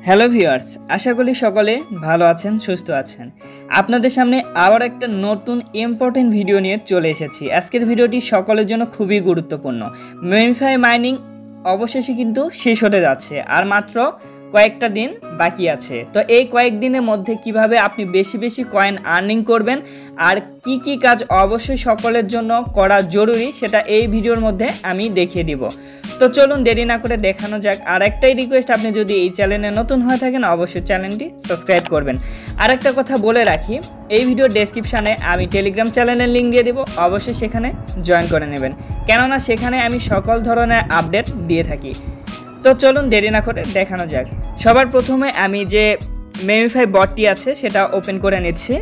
Hello viewers, আশা করি সকলে ভালো আছেন, সুস্থ আছেন। আপনাদের সামনে আবার একটা নতুন ইম্পর্টেন্ট ভিডিও নিয়ে চলে এসেছি। আজকের ভিডিওটি সকলের জন্য খুবই গুরুত্বপূর্ণ। মেমিফাই মাইনিং অবশেষে কিন্তু শেষ হতে যাচ্ছে, আর মাত্র কয়েকটা দিন বাকি আছে। তো এই কয়েকদিনের মধ্যে কিভাবে আপনি বেশি বেশি কয়েন আর্নিং করবেন আর কি কি কাজ অবশ্যই সকলের জন্য করা জরুরি, সেটা এই ভিডিওর মধ্যে আমি দেখিয়ে দিব। তো চলুন দেরি না করে দেখানো যাক। আর একটাই রিকোয়েস্ট, আপনি যদি এই চ্যানেলে নতুন হয়ে থাকেন অবশ্যই চ্যানেলটি সাবস্ক্রাইব করবেন। আর একটা কথা বলে রাখি, এই ভিডিওর ডেসক্রিপশানে আমি টেলিগ্রাম চ্যানেলের লিঙ্ক দিয়ে দিব, অবশ্যই সেখানে জয়েন করে নেবেন, কেননা সেখানে আমি সকল ধরনের আপডেট দিয়ে থাকি। তো চলুন দেরি না করে দেখানো যাক। সবার প্রথমে আমি যে মেমিফাই বটটি আছে সেটা ওপেন করে নিচ্ছি।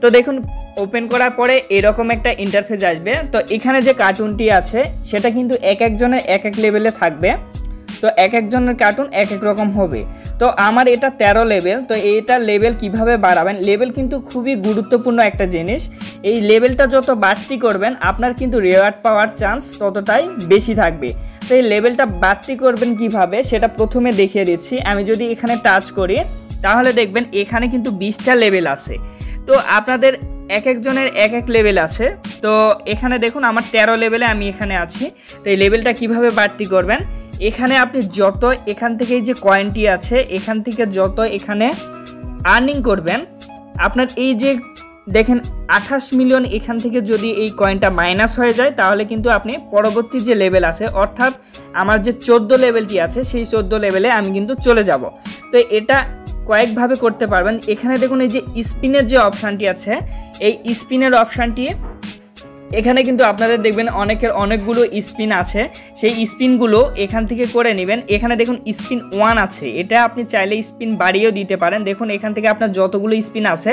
তো দেখুন, ওপেন করার পরে এরকম একটা ইন্টারফেস আসবে। তো এখানে যে কার্টুনটি আছে সেটা কিন্তু এক একজনের এক এক লেভেলে থাকবে। তো এক একজনের কার্টুন এক এক রকম হবে। তো আমার এটা 13 লেভেল। তো এইটা লেভেল কিভাবে বাড়াবেন, লেভেল কিন্তু খুবই গুরুত্বপূর্ণ একটা জিনিস। এই লেভেলটা যত বাড়তি করবেন আপনার কিন্তু রেওয়ার্ড পাওয়ার চান্স ততটাই বেশি থাকবে। তো এই লেভেলটা বাড়তি করবেন কিভাবে সেটা প্রথমে দেখিয়ে দিচ্ছি। আমি যদি এখানে টাচ করি তাহলে দেখবেন এখানে কিন্তু 20টা লেভেল আছে। তো আপনাদের এক একজনের এক এক লেভেল আছে। তো এখানে দেখুন আমার 13 লেভেলে আমি এখানে আছি। তো এই লেভেলটা কিভাবে বাড়তি করবেন, এখানে আপনি যত এখান থেকে যে কয়েনটি আছে এখান থেকে যত এখানে আর্নিং করবেন, আপনার এই যে দেখেন 28 মিলিয়ন এখান থেকে যদি এই কয়েনটা মাইনাস হয়ে যায় তাহলে কিন্তু আপনি পরবর্তী যে লেভেল আছে, অর্থাৎ আমার যে 14 লেভেলটি আছে সেই 14 লেভেলে আমি কিন্তু চলে যাব। তো এটা কয়েকভাবে করতে পারবেন। এখানে দেখুন এই যে স্পিনের যে অপশানটি আছে, এই স্পিনের অপশানটি এখানে কিন্তু আপনাদের দেখবেন অনেকের অনেকগুলো স্পিন আছে, সেই স্পিনগুলো এখান থেকে করে নেবেন। এখানে দেখুন স্পিন 1 আছে, এটা আপনি চাইলে স্পিন বাড়িয়েও দিতে পারেন। দেখুন এখান থেকে আপনার যতগুলো স্পিন আছে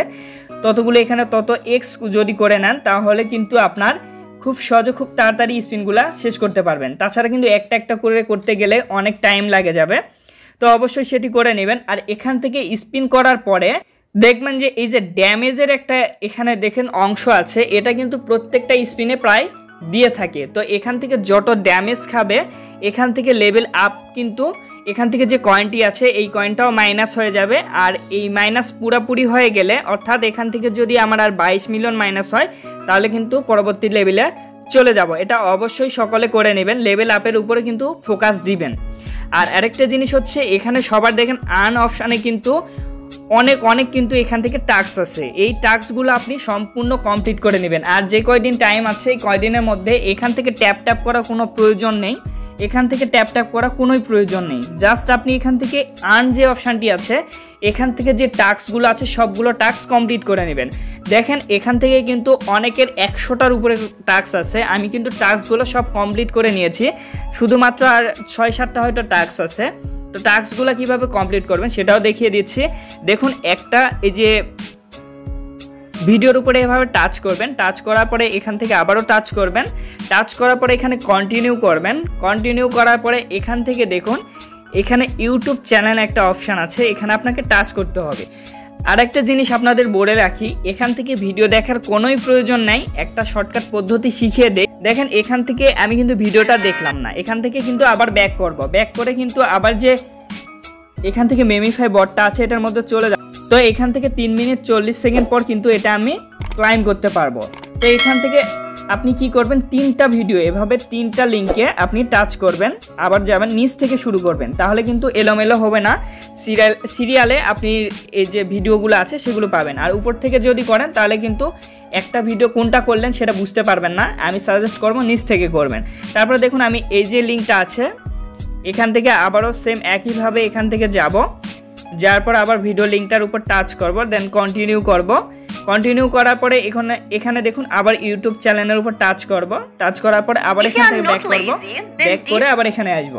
ততগুলো এখানে তত এক্স যদি করে নেন তাহলে কিন্তু আপনার খুব সহজে খুব তাড়াতাড়ি স্পিনগুলো শেষ করতে পারবেন। তাছাড়া কিন্তু একটা একটা করে করতে গেলে অনেক টাইম লাগে যাবে। তো অবশ্যই সেটি করে নেবেন। আর এখান থেকে স্পিন করার পরে দেখবেন যে এই যে ড্যামেজের একটা এখানে দেখেন অংশ আছে, এটা কিন্তু প্রত্যেকটা স্পিনে প্রায় দিয়ে থাকে। তো এখান থেকে যত ড্যামেজ খাবে এখান থেকে লেভেল আপ, কিন্তু এখান থেকে যে কয়েনটি আছে এই কয়েনটাও মাইনাস হয়ে যাবে। আর এই মাইনাস পুরোপুরি হয়ে গেলে, অর্থাৎ এখান থেকে যদি আমার আর 22 মিলিয়ন মাইনাস হয় তাহলে কিন্তু পরবর্তী লেভেলে চলে যাব। এটা অবশ্যই সকলে করে নেবেন, লেভেল আপের উপরে কিন্তু ফোকাস দিবেন। আর আরেকটা জিনিস হচ্ছে, এখানে সবার দেখেন আর্ন অপশানে কিন্তু অনেক কিন্তু এখান থেকে টাস্ক আছে। এই টাস্কগুলো আপনি সম্পূর্ণ কমপ্লিট করে নেবেন। আর যে কয়দিন টাইম আছে এই কয়দিনের মধ্যে এখান থেকে ট্যাপ করার কোনো প্রয়োজন নেই, এখান থেকে ট্যাপ করা কোনোই প্রয়োজন নেই। জাস্ট আপনি এখান থেকে আর্ন যে অপশানটি আছে এখান থেকে যে টাস্কগুলো আছে সবগুলো টাস্ক কমপ্লিট করে নেবেন। দেখেন এখান থেকে কিন্তু অনেকের 100টার উপরে টাস্ক আছে, আমি কিন্তু টাস্কগুলো সব কমপ্লিট করে নিয়েছি, শুধুমাত্র আর 6-7টা হয়তো টাস্ক আছে। তো টাস্কগুলো কিভাবে কমপ্লিট করবেন সেটাও দেখিয়ে দিচ্ছি। দেখুন একটা এই যে ভিডিওর উপরে এভাবে টাচ করবেন, টাচ করার পরে এখান থেকে আবারও টাচ করবেন, টাচ করার পরে এখানে কন্টিনিউ করবেন, কন্টিনিউ করার পরে এখান থেকে দেখুন এখানে ইউটিউব চ্যানেল একটা অপশান আছে, এখানে আপনাকে টাচ করতে হবে। আর একটা জিনিস আপনাদের বলে রাখি, এখান থেকে ভিডিও দেখার কোনোই প্রয়োজন নাই, একটা শর্টকাট পদ্ধতি শিখিয়ে দেয়। দেখেন এখান থেকে আমি কিন্তু ভিডিওটা দেখলাম না, এখান থেকে কিন্তু আবার ব্যাক করব, ব্যাক করে কিন্তু আবার যে এখান থেকে মেমিফাই বটটা আছে এটার মধ্যে চলে যাব। তো এখান থেকে 3 মিনিট 40 সেকেন্ড পর কিন্তু এটা আমি ক্লাইম করতে পারবো। তো এখান থেকে আপনি কি করবেন, 3টা ভিডিও এভাবে 3টা লিঙ্কে আপনি টাচ করবেন, আবার যাবেন নিচ থেকে শুরু করবেন, তাহলে কিন্তু এলোমেলো হবে না, সিরিয়ালে আপনি এই যে ভিডিওগুলো আছে সেগুলো পাবেন। আর উপর থেকে যদি করেন তাহলে কিন্তু একটা ভিডিও কোনটা করলেন সেটা বুঝতে পারবেন না। আমি সাজেস্ট করবো নিচ থেকে করবেন। তারপরে দেখুন আমি এই যে লিঙ্কটা আছে এখান থেকে আবারও সেম একইভাবে এখান থেকে যাব, যার পর আবার ভিডিও লিঙ্কটার উপর টাচ করব, দেন কন্টিনিউ করব। কন্টিনিউ করার পরে এখানে দেখুন আবার ইউটিউব চ্যানেলের উপর টাচ করব, টাচ করার পরে আবার এখান থেকে ব্যাক করব, ব্যাক করে আবার এখানে আসব।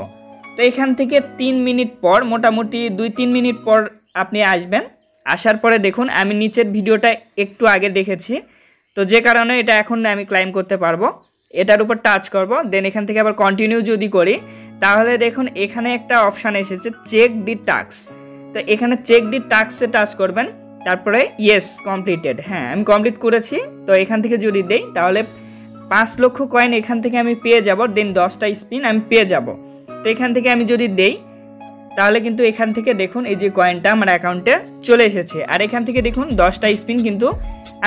তো এখান থেকে 3 মিনিট পর, মোটামুটি 2-3 মিনিট পর আপনি আসবেন। আসার পরে দেখুন আমি নিচের ভিডিওটা একটু আগে দেখেছি, তো যে কারণে এটা এখন আমি ক্লাইম করতে পারবো। এটার উপর টাচ করব, দেন এখান থেকে আবার কন্টিনিউ যদি করি তাহলে দেখুন এখানে একটা অপশান এসেছে চেক দি টাস্ক। তো এখানে চেক দি টাস্কে টাচ করবেন, তারপরে ইয়েস কমপ্লিটেড, হ্যাঁ আমি কমপ্লিট করেছি। তো এখান থেকে যদি দেই তাহলে 5 লক্ষ কয়েন এখান থেকে আমি পেয়ে যাব, দেন 10টা স্পিন আমি পেয়ে যাব। তো এখান থেকে আমি যদি দেই তাহলে কিন্তু এখান থেকে দেখুন এই যে কয়েনটা আমার অ্যাকাউন্টে চলে এসেছে। আর এখান থেকে দেখুন 10টা স্পিন কিন্তু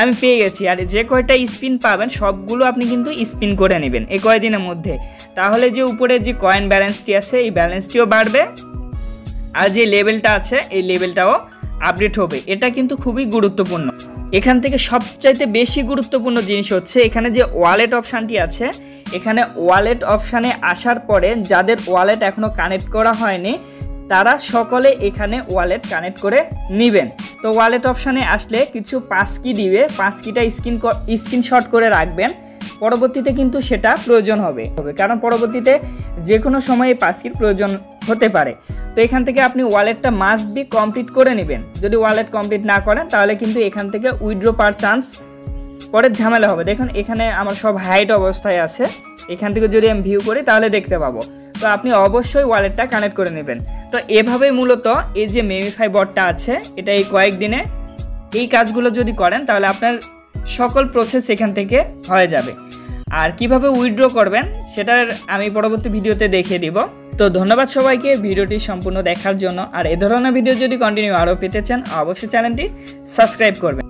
আমি পেয়ে গেছি। আর যে কয়টা স্পিন পাবেন সবগুলো আপনি কিন্তু স্পিন করে নেবেন এই কয়দিনের মধ্যে। তাহলে যে উপরের যে কয়েন ব্যালেন্সটি আছে এই ব্যালেন্সটিও বাড়বে, আর যে লেভেলটা আছে এই লেভেলটাও আপডেট হবে। এটা কিন্তু খুবই গুরুত্বপূর্ণ। এখান থেকে সবচাইতে বেশি গুরুত্বপূর্ণ জিনিস হচ্ছে এখানে যে ওয়ালেট অপশানটি আছে, এখানে ওয়ালেট অপশানে আসার পরে যাদের ওয়ালেট এখনও কানেক্ট করা হয়নি তারা সকলে এখানে ওয়ালেট কানেক্ট করে নেবেন। তো ওয়ালেট অপশানে আসলে কিছু পাসকি দিবে, পাসকিটা স্ক্রিনশট করে রাখবেন। পরবর্তীতে কিন্তু সেটা প্রয়োজন হবে, কারণ পরবর্তীতে যে কোনো সময় এই পাসকির প্রয়োজন হতে পারে। তো এখান থেকে আপনি ওয়ালেটটা মাস্ট বি কমপ্লিট করে নেবেন। যদি ওয়ালেট কমপ্লিট না করেন তাহলে কিন্তু এখান থেকে উইথড্র পাওয়ার চান্স পরে ঝামেলা হবে। দেখুন এখানে আমার সব হাইড অবস্থায় আছে, এখান থেকে যদি আমি ভিউ করি তাহলে দেখতে পাবো। তো আপনি অবশ্যই ওয়ালেটটা কানেক্ট করে নেবেন। তো এভাবেই মূলত এই যে মেমিফাই বটটা আছে এটা এই কয়েকদিনে এই কাজগুলো যদি করেন তাহলে আপনার সকল প্রসেস এখান থেকে হয়ে যাবে। আর কিভাবে উইথড্র করবেন সেটার আমি পরবর্তী ভিডিওতে দেখিয়ে দিব। তো ধন্যবাদ সবাইকে ভিডিওটি সম্পূর্ণ দেখার জন্য। আর এ ধরনের ভিডিও যদি কন্টিনিউ আরও পেতে চান অবশ্যই চ্যানেলটি সাবস্ক্রাইব করবেন।